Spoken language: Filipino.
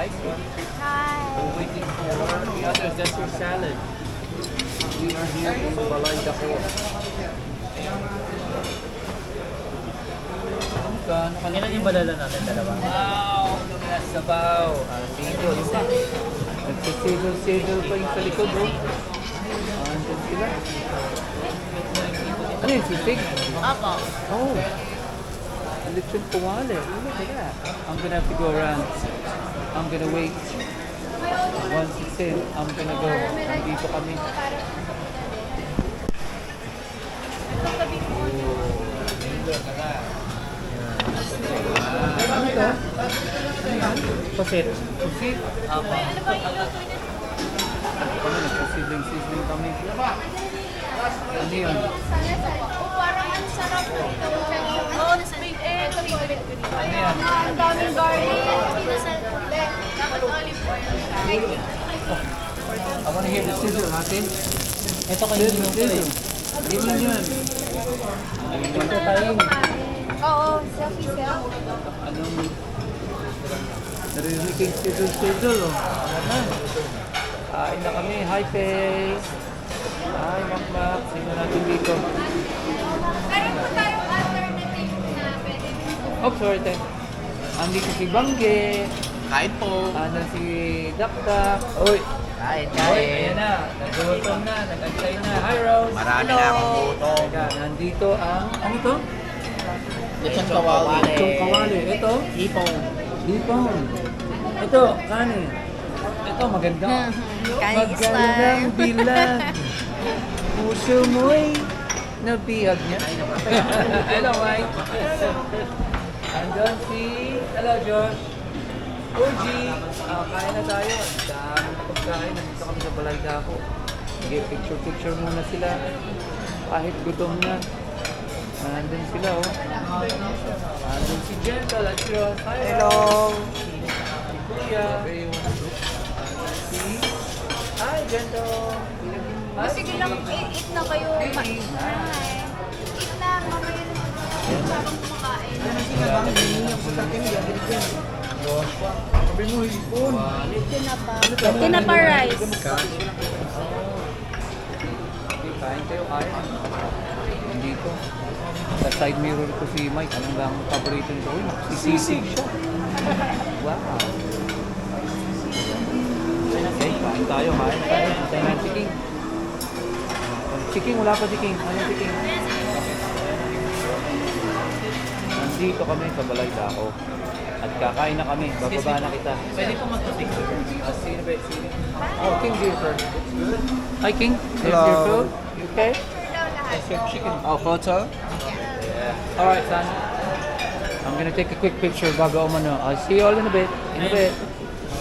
Hi. We're waiting for the others. That's your salad. We are here in Balay Dako. Ilan yung balala natin? Dalawa? Wow! Nasa sabaw. Dito, isa. Nagsisidol-sidol pa yung sa likod, oh. Andun sila. Ano yung sisig? Opo. Oh. Lechon kawali. Look at that. I'm gonna have to go around. I'm gonna wait. Once it's in, I'm gonna go. Nandito kami. Ano ito? Pusit. Pusit? Opo. Kami, nagsisidling kami. Ano yun? Parang ang sarap po ito. Oo, nasa favorite ko dito. Ano yan? Ang daming garlic. Dapat olive oil. I wanna hear the sizzle natin. Ito kayo yung Sizzle. Yun lang yun. Ito tayo. Oo, selfie. Anong narinig yung sizzle, oh. Kain na kami. Hi, Faye. Hi, Makmak. Sino natin dito? Meron po tayong alternative na pwede. Oh, sorry, te. Andito si Bangge. Kain po. Andito si Dakdak. Uy. Kain, Uy, ayan na. Nagutom na. Nag-antay na. Hi, Rose. Marami na akong gutom. Teka, nandito ang... Ano to? Lechon kawali. Itong kawali. Ito? Ipong. Dipon. Ito, kanin. Ito, maganda. Magandang bilag. Puso mo'y nabihag niya. Hello, Mike. Andun si... Hello, Josh. Uji. Kain na tayo. Ang dami na pagkain. Nandito kami sa Balay Dako. Sige, picture-picture muna sila. Kahit gutom na. Nandun sila, oh. Nandun si Gentle at si Ross. Hi, Hello. Si Kuya. Si... Hi, Gentle. Hi. Sige lang, eat na kayo. Eat na, mamaya na habang kumakain. Sabi mo, hipon. Tinapa rice. Okay, kain kayo, kain. Nandito. Sa side mirror ko si Mike. Anong lang ang paborito nito? Uy, sisig siya. Wow. Okay, kain tayo, kain tayo. Antayin natin si King. Si King, wala pa si King. Ano si King? Nandito kami sa Balay Dako. At kakain na kami. Bababa na kita. Pwede po magpapicture. Sino ba? Sino? Oh, King Gifford. Hi, King. There's Hello. your food. You okay? That's your chicken. Oh, photo? Yeah. Alright, son. I'm gonna take a quick picture bago umano. I'll see you all in a bit. In a bit.